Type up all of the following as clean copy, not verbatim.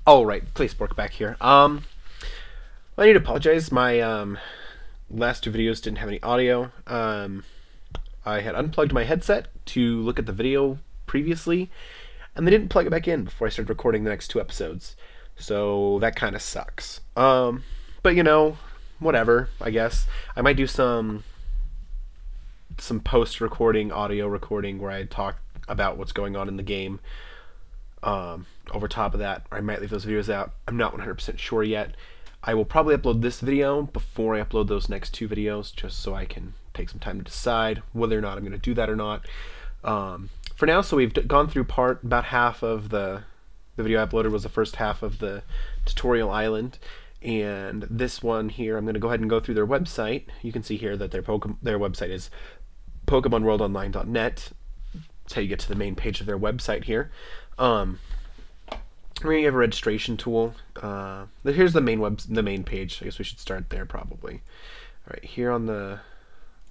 Oh, right, Placebork back here. I need to apologize. My last two videos didn't have any audio. I had unplugged my headset to look at the video previously, and they didn't plug it back in before I started recording the next two episodes. So that kind of sucks. But whatever. I guess I might do some post-recording audio recording where I talk about what's going on in the game. Over top of that, or I might leave those videos out. I'm not 100% sure yet. I will probably upload this video before I upload those next two videos, just so I can take some time to decide whether or not I'm going to do that or not. For now, so we've gone through about half of the video I uploaded was the first half of the tutorial island, and this one here, I'm going to go ahead and go through their website. You can see here that their website is PokemonWorldOnline.net. That's how you get to the main page of their website here. We have a registration tool. Here's the main page. I guess we should start there probably. All right, here on the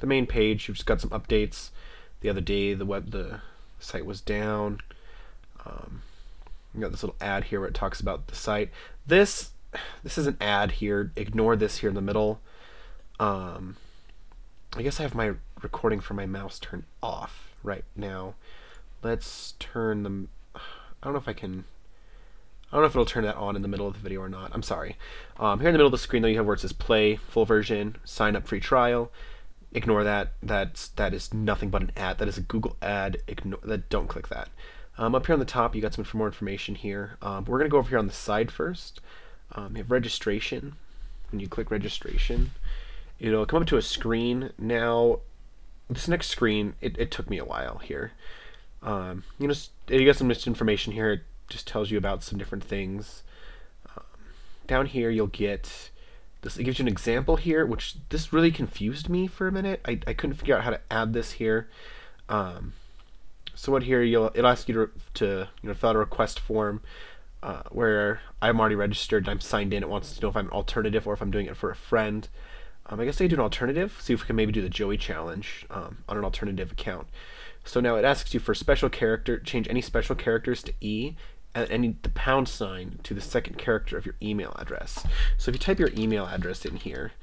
main page, you've just got some updates. The other day, the site was down. You got this little ad here where it talks about the site. This is an ad here. Ignore this here in the middle. I guess I have my recording from my mouse turned off right now. Let's turn them. I don't know if it'll turn that on in the middle of the video or not. I'm sorry. Here in the middle of the screen, though, you have where it says play, full version, sign up, free trial. Ignore that. That is nothing but an ad. That is a Google ad. Ignore that. Don't click that. Up here on the top, you got some more information here. We're going to go over here on the side first. You have registration. When you click registration, it'll come up to a screen. Now, this next screen, it took me a while here. You got some information here. It just tells you about some different things. Down here you'll get this. It gives you an example here, which this really confused me for a minute. I couldn't figure out how to add this here. So what here, it'll ask you to fill out a request form where I'm already registered and I'm signed in. It wants to know if I'm an alternative or if I'm doing it for a friend. I guess I do an alternative. See if we can maybe do the Joey challenge on an alternative account. So now it asks you for special character, change any special characters to E, and the pound sign to the second character of your email address. So if you type your email address in here,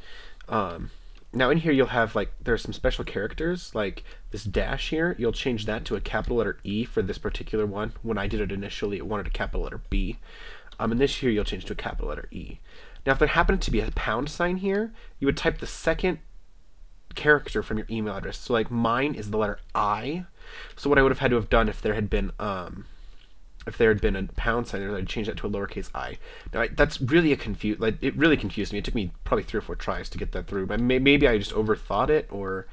now in here you'll have there's some special characters, like this dash here. You'll change that to a capital letter E for this particular one. When I did it initially, it wanted a capital letter B. And this here you'll change to a capital letter E. Now if there happened to be a pound sign here, you would type the second character from your email address. So like mine is the letter I. So what I would have had to have done if there had been a pound sign there, I'd change that to a lowercase I. Now that's really it really confused me. It took me probably 3 or 4 tries to get that through. Maybe I just overthought it or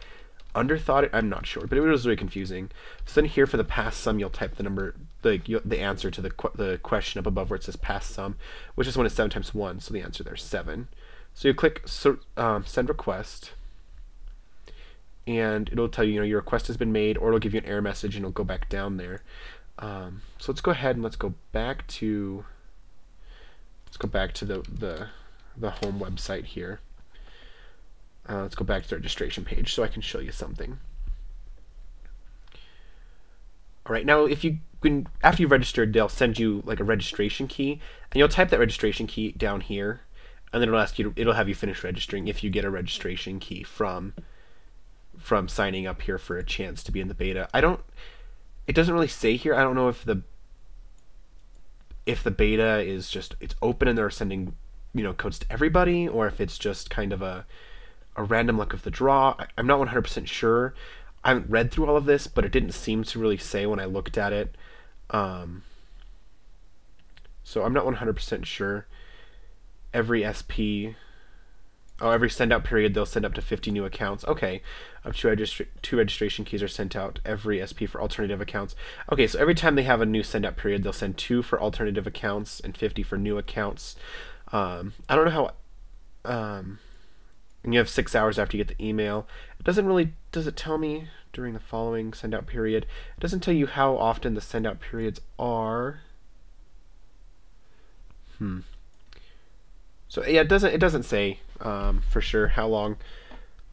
underthought it. I'm not sure, but it was really confusing. So then here for the pass sum, you'll type the number, the answer to the question up above where it says pass sum, which is when it's 7 times 1. So the answer there is 7. So you click send request, and it'll tell you, your request has been made, or it'll give you an error message and it'll go back down there. So let's go ahead and let's go back to the home website here. Let's go back to the registration page so I can show you something. All right, now after you've registered, they'll send you like a registration key, and you'll type that registration key down here, and then it'll have you finish registering if you get a registration key from signing up here for a chance to be in the beta. It doesn't really say here. I don't know if the beta is it's open and they're sending codes to everybody, or if it's just kind of a random luck of the draw. I'm not 100% sure. I haven't read through all of this, but it didn't seem to really say when I looked at it. So I'm not 100% sure. Every send out period, they'll send up to 50 new accounts. Okay, up to 2 registration keys are sent out every SP for alternative accounts. Okay, so every time they have a new send out period, they'll send 2 for alternative accounts and 50 for new accounts. I don't know how. And you have 6 hours after you get the email. Does it tell me during the following send out period? It doesn't tell you how often the send out periods are. So yeah, it doesn't say for sure how long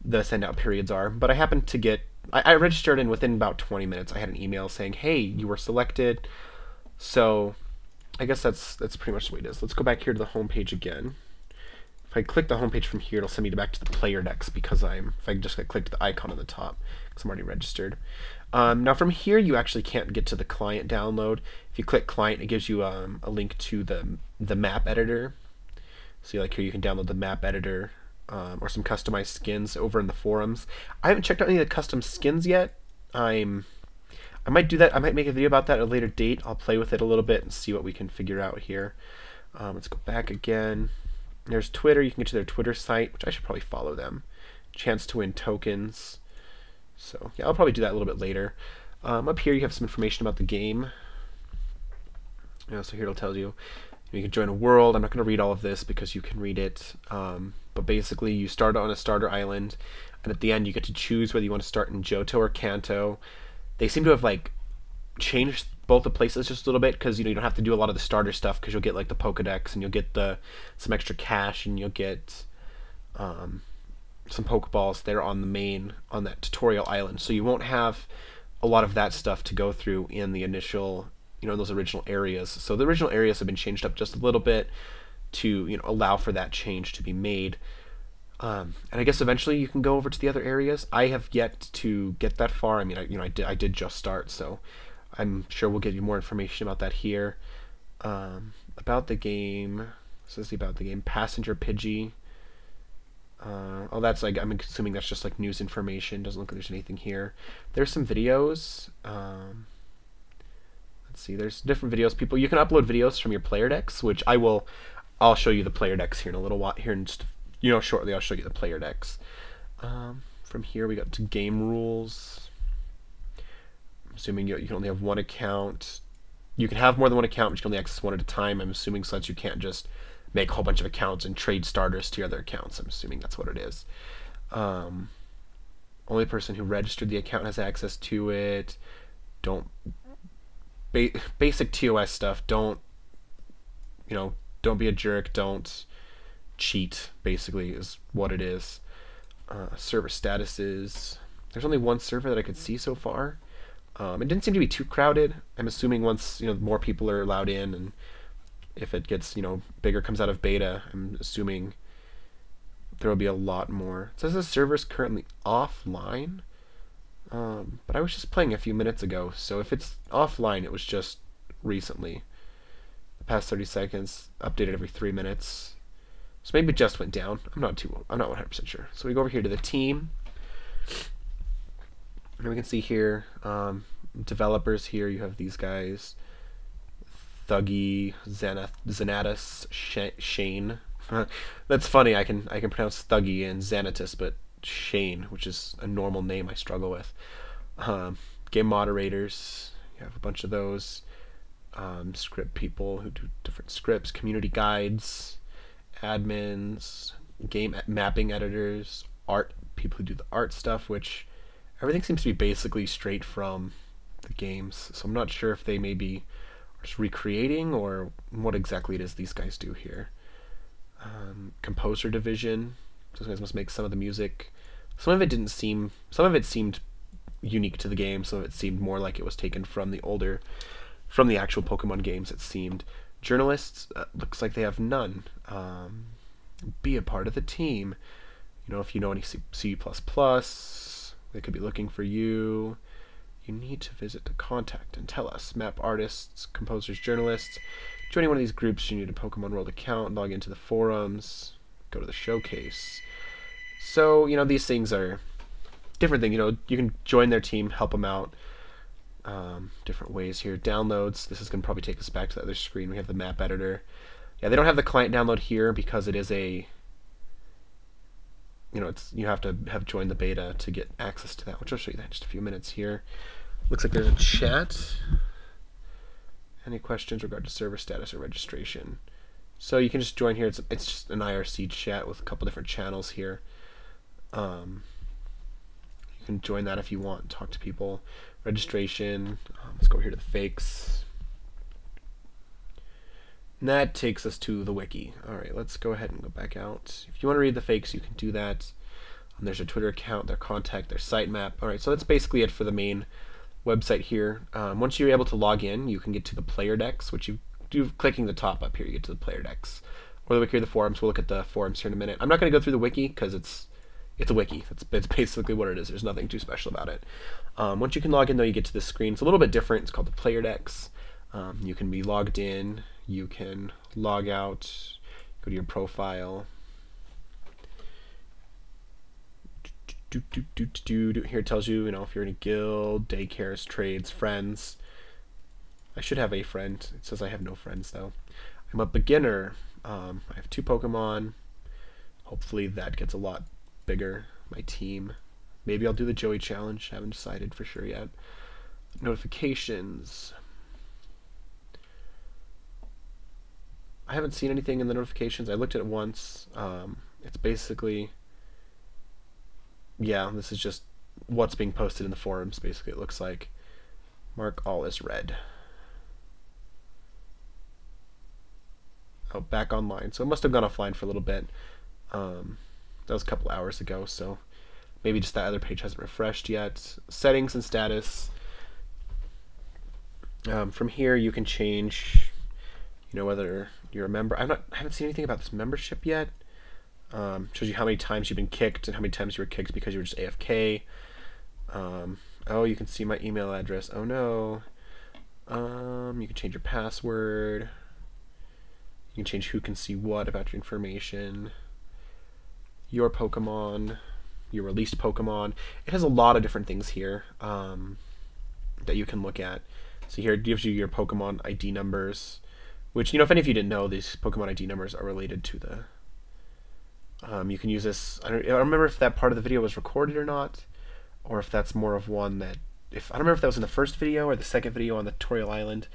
the send out periods are, but I happened to get I registered, and within about 20 minutes I had an email saying, hey, you were selected. So I guess that's pretty much the way it is. Let's go back here to the home page again. If I click the home page from here, it'll send me back to the player decks because if I just click the icon on the top because I'm already registered. Now from here, you actually can't get to the client download. If you click client, it gives you a link to the map editor. So like here, you can download the map editor or some customized skins over in the forums. I haven't checked out any of the custom skins yet. I might do that. I might make a video about that at a later date. I'll play with it a little bit and see what we can figure out here. Let's go back again. There's Twitter. You can get to their Twitter site, which I should probably follow them. Chance to win tokens. So yeah, I'll probably do that a little bit later. Up here you have some information about the game. So here it'll tell you can join a world. I'm not going to read all of this because you can read it. But basically you start on a starter island, and at the end you get to choose whether you want to start in Johto or Kanto. They seem to have like changed both the places just a little bit because you don't have to do a lot of the starter stuff because you'll get like the Pokedex and you'll get some extra cash and you'll get some Pokeballs there on that tutorial island. So you won't have a lot of that stuff to go through in the initial, those original areas. So the original areas have been changed up just a little bit to allow for that change to be made. And I guess eventually you can go over to the other areas. I have yet to get that far. I mean, I did just start, so I'm sure we'll give you more information about that here. About the game, about the game, Passenger Pidgey. That's like, I'm assuming that's just like news information. Doesn't look like there's anything here. There's some videos. Let's see. There's different videos. You can upload videos from your player decks, which I'll show you the player decks here in a little while. Here in just shortly, I'll show you the player decks. From here, we got to game rules. I'm assuming you can only have one account. You can have more than one account, but you can only access one at a time. I'm assuming since you can't just make a whole bunch of accounts and trade starters to your other accounts. I'm assuming that's what it is. Only person who registered the account has access to it. Basic TOS stuff. Don't be a jerk. Don't cheat, basically, is what it is. Server statuses. There's only one server that I could see so far. It didn't seem to be too crowded. I'm assuming once more people are allowed in, and if it gets bigger, comes out of beta, I'm assuming there will be a lot more. It says the server's currently offline, but I was just playing a few minutes ago, so if it's offline, it was just recently. The past 30 seconds, updated every 3 minutes. So maybe it just went down. I'm not 100% sure. So we go over here to the team. And we can see here, developers here, you have these guys. Thuggy, Xanatus, Shane. That's funny, I can pronounce Thuggy and Xanatus, but Shane, which is a normal name I struggle with. Game moderators, you have a bunch of those. Script people who do different scripts, community guides, admins, game mapping editors, art people who do the art stuff, which everything seems to be basically straight from the games. So I'm not sure if they maybe are just recreating or what exactly it is these guys do here. Composer division. Those guys must make some of the music. Some of it seemed unique to the game. Some of it seemed more like it was taken from the actual Pokemon games, it seemed. Journalists, looks like they have none. Be a part of the team. If you know any C++, they could be looking for you. You need to visit the contact and tell us. Map artists, composers, journalists. Joining one of these groups, you need a Pokemon World account, log into the forums, go to the showcase. So, these things are different things. You can join their team, help them out. Different ways here. Downloads. This is going to probably take us back to the other screen. We have the map editor. Yeah, they don't have the client download here because it is you have to have joined the beta to get access to that, which I'll show you that in just a few minutes here. Looks like there's a chat. Any questions regarding server status or registration? So you can just join here. It's just an IRC chat with a couple different channels here. You can join that if you want, talk to people. Registration. Let's go here to the fakes. And that takes us to the wiki. Alright, let's go ahead and go back out. If you want to read the fakes, you can do that. There's their Twitter account, their contact, their sitemap. Alright, so that's basically it for the main website here. Once you're able to log in, you can get to the player decks, which you do clicking the top up here, you get to the player decks. Or the wiki or the forums. We'll look at the forums here in a minute. I'm not going to go through the wiki because it's a wiki. It's basically what it is. There's nothing too special about it. Once you can log in, though, you get to this screen. It's a little bit different. It's called the player decks. You can be logged in. You can log out. Go to your profile. Here it tells you, if you're in a guild, daycares, trades, friends. I should have a friend. It says I have no friends, though. I'm a beginner. I have 2 Pokemon. Hopefully that gets a lot bigger. My team. Maybe I'll do the Joey challenge. Haven't decided for sure yet. Notifications. I haven't seen anything in the notifications. I looked at it once. It's basically, yeah, this is just what's being posted in the forums, basically, it looks like. Mark all as read. Oh, back online. So it must have gone offline for a little bit. That was a couple hours ago, so maybe just that other page hasn't refreshed yet. Settings and status. From here you can change, whether you're a member. I haven't seen anything about this membership yet. Shows you how many times you've been kicked and how many times you were kicked because you were just AFK. Oh, you can see my email address. Oh no. You can change your password. You can change who can see what about your information. Your Pokemon. Your released Pokemon. It has a lot of different things here that you can look at. So here it gives you your Pokemon ID numbers, which, if any of you didn't know, these Pokemon ID numbers are related to the... you can use this... I don't remember if that part of the video was recorded or not, or if that's more of one that... I don't remember if that was in the first video or the second video on the tutorial island.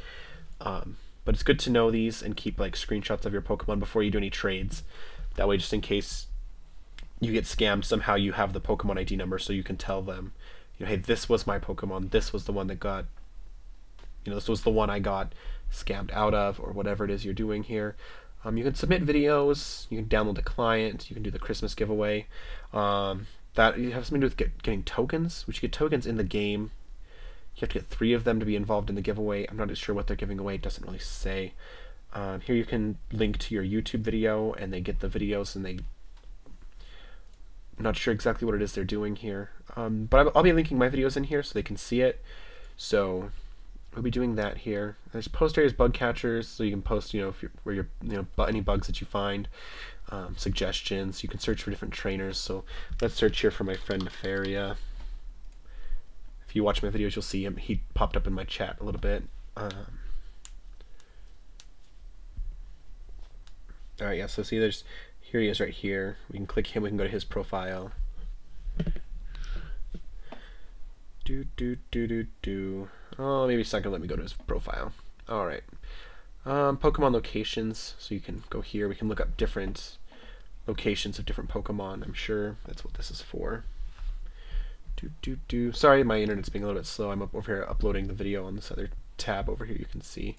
But it's good to know these and keep screenshots of your Pokemon before you do any trades. That way, just in case you get scammed, somehow you have the Pokemon ID number so you can tell them, hey, this was my Pokemon, this was the one that got... this was the one I got scammed out of, or whatever it is you're doing here. You can submit videos, you can download the client, you can do the Christmas giveaway. That you have something to do with getting tokens, which you get tokens in the game. You have to get 3 of them to be involved in the giveaway. I'm not sure what they're giving away, it doesn't really say. Here you can link to your YouTube video, and they get the videos, and I'm not sure exactly what it is they're doing here. But I'll be linking my videos in here so they can see it. So we'll be doing that here. There's post areas, bug catchers, so you can post, any bugs that you find, suggestions. You can search for different trainers. So let's search here for my friend Nefaria. If you watch my videos, you'll see him. He popped up in my chat a little bit. All right, yeah. So see, here he is right here. We can click him. We can go to his profile. Oh, maybe it's not gonna let me go to his profile. All right. Pokemon locations. So you can go here. We can look up different locations of different Pokemon. I'm sure that's what this is for. Sorry, my internet's being a little bit slow. I'm up over here uploading the video on this other tab over here. You can see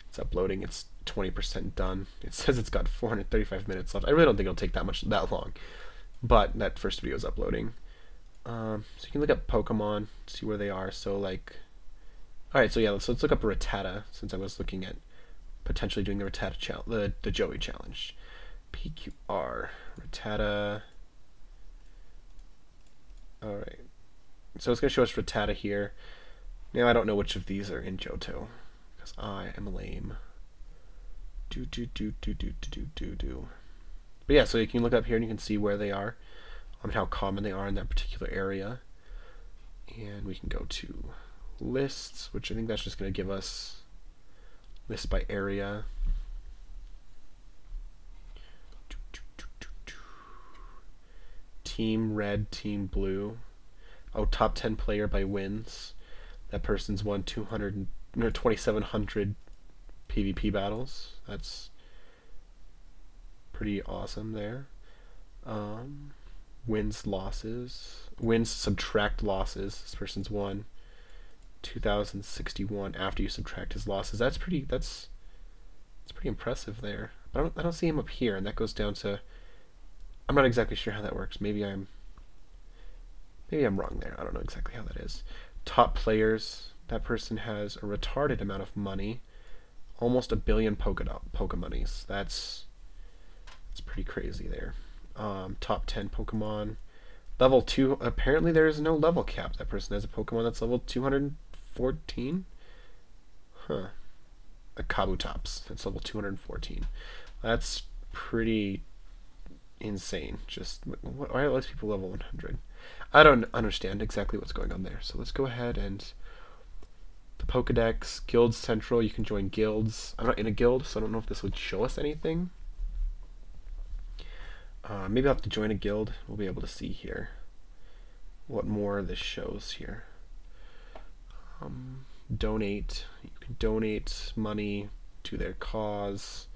it's uploading. It's 20% done. It says it's got 435 minutes left. I really don't think it'll take that long. But that first video is uploading. So you can look up Pokemon, see where they are. So alright, so yeah, let's look up Rattata, since I was looking at potentially doing the Rattata challenge, the Joey challenge. PQR, Rattata. Alright, so it's going to show us Rattata here. Now I don't know which of these are in Johto, because I am lame. But yeah, so you can look up here and you can see where they are, how common they are in that particular area. And we can go to lists, which I think that's just going to give us lists by area. Team red, team blue. Oh, top 10 player by wins. That person's won 2,700 PvP battles. That's pretty awesome there. Wins, losses. Wins, subtract losses. This person's won 2,061 after you subtract his losses. That's pretty impressive there. But I don't see him up here, and that goes down to... I'm not exactly sure how that works. Maybe I'm wrong there. I don't know exactly how that is. Top players. That person has a retarded amount of money. Almost 1 billion Pokemonies. That's pretty crazy there. Top 10 Pokemon. Level 2. Apparently there is no level cap. That person has a Pokemon that's level 214. Huh. A Kabutops. That's level 214. That's pretty insane. Just why are those people level 100? I don't understand exactly what's going on there. So let's go ahead and the Pokedex, Guild Central. You can join guilds. I'm not in a guild, so I don't know if this would show us anything. Maybe I'll have to join a guild. We'll be able to see here what more this shows here. Donate. You can donate money to their cause.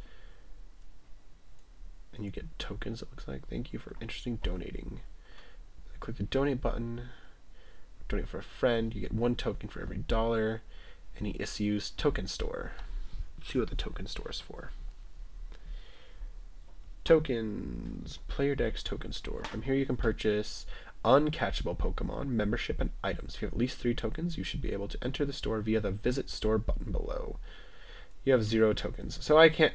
And you get tokens, it looks like. Thank you for interesting donating. Click the donate button. Donate for a friend. You get 1 token for every $1. And he issues token store. Let's see what the token store is for. Tokens. Player Dex token store. From here you can purchase uncatchable Pokemon, membership, and items. If you have at least 3 tokens, you should be able to enter the store via the visit store button below. You have 0 tokens. So I can't...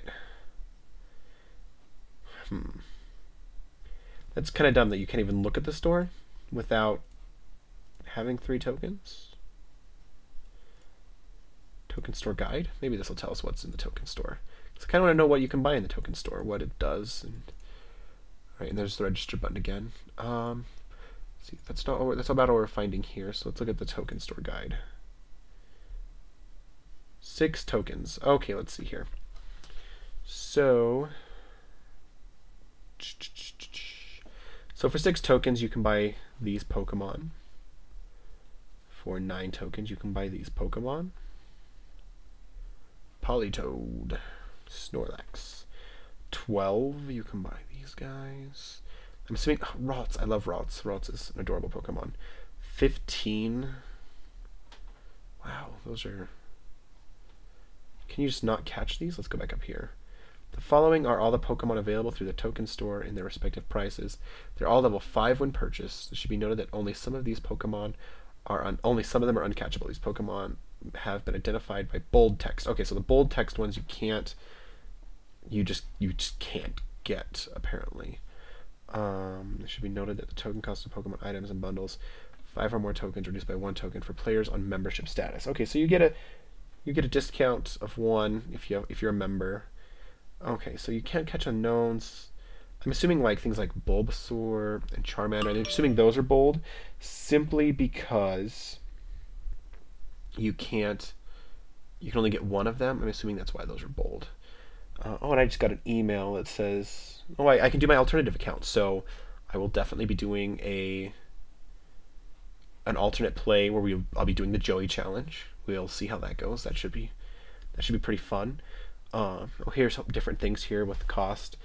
That's kind of dumb that you can't even look at the store without having 3 tokens. Token store guide. Maybe this will tell us what's in the token store. So I kind of want to know what you can buy in the token store, what it does. And, all right, and there's the register button again. See, that's about all we're finding here. So let's look at the token store guide. 6 tokens. Okay, let's see here. So for 6 tokens, you can buy these Pokemon. For 9 tokens, you can buy these Pokemon. Politoed, Snorlax. 12, you can buy these guys. I'm assuming Ralts. I love Ralts. Ralts is an adorable Pokemon. 15. Wow, those are... Can you just not catch these? Let's go back up here. The following are all the Pokemon available through the token store in their respective prices. They're all level 5 when purchased. It should be noted that only some of these Pokemon are only some of them are uncatchable. These Pokemon have been identified by bold text. Okay, so the bold text ones you just can't get apparently. It should be noted that the token cost of Pokemon items and bundles 5 or more tokens reduced by 1 token for players on membership status. Okay, so you get a discount of 1 if you're a member. Okay, so you can't catch unknowns. I'm assuming like things like Bulbasaur and Charmander. I'm assuming those are bold simply because you can only get 1 of them. I'm assuming that's why those are bold. Oh, and I just got an email that says, oh, I can do my alternative account. So I will definitely be doing an alternate play where I'll be doing the Joey challenge. We'll see how that goes. That should be pretty fun. Oh, here's some different things here with the cost.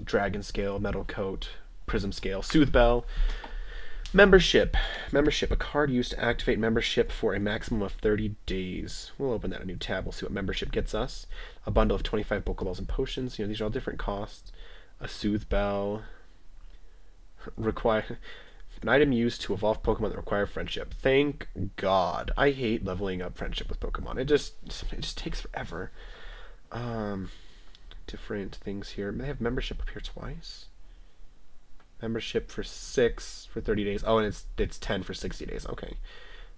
Dragon Scale, Metal Coat, Prism Scale, Soothe Bell. Membership. A card used to activate membership for a maximum of 30 days. We'll open that in a new tab. We'll see what membership gets us. A bundle of 25 Pokeballs and potions. You know, these are all different costs. A Soothe Bell. An item used to evolve Pokemon that require friendship. Thank God. I hate leveling up friendship with Pokemon. It just takes forever. Different things here. They have membership up here twice. Membership for 6 for 30 days. Oh, and it's 10 for 60 days. Okay.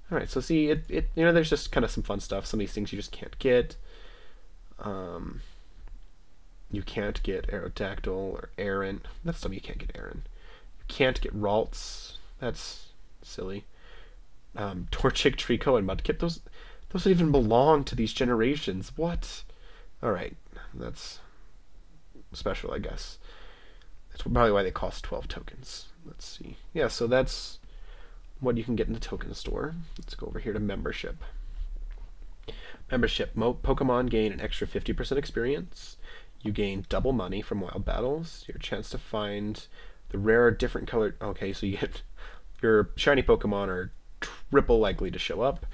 All right. So see, it there's just kind of some fun stuff. Some of these things you just can't get. You can't get Aerodactyl or Aaron. That's something you can't get Aaron. You can't get Ralts. That's silly. Torchic, Trico, and Mudkip. Those don't even belong to these generations. What? All right. That's special, I guess. That's probably why they cost 12 tokens. Let's see. Yeah, so that's what you can get in the token store. Let's go over here to membership. Membership. Pokemon gain an extra 50% experience. You gain double money from wild battles. Your chance to find the rare different colored... Okay, so you get your shiny Pokemon are triple likely to show up.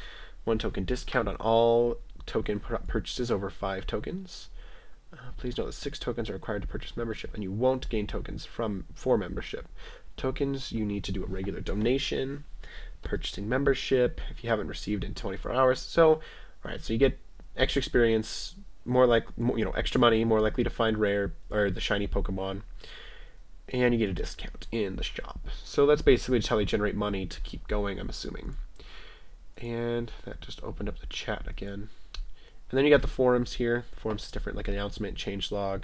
1 token discount on all token purchases over 5 tokens. Please note that 6 tokens are required to purchase membership, and you won't gain tokens for membership. Tokens, you need to do a regular donation. Purchasing membership if you haven't received in 24 hours. So, alright, so you get extra experience, extra money, more likely to find rare or the shiny Pokemon, and you get a discount in the shop. So that's basically just how they generate money to keep going, I'm assuming. And that just opened up the chat again. And then you got the forums here. Forums is different, like announcement, changelog,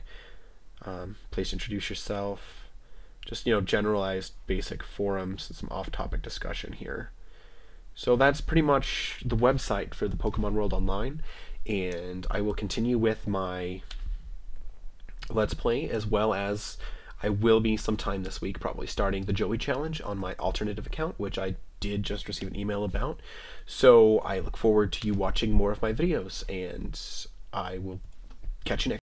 place to introduce yourself, just generalized basic forums and some off-topic discussion here. So that's pretty much the website for the Pokemon World Online, and I will continue with my Let's Play, as well as I will be sometime this week probably starting the Joey Challenge on my alternative account, which I did just receive an email about. So I look forward to you watching more of my videos, and I will catch you next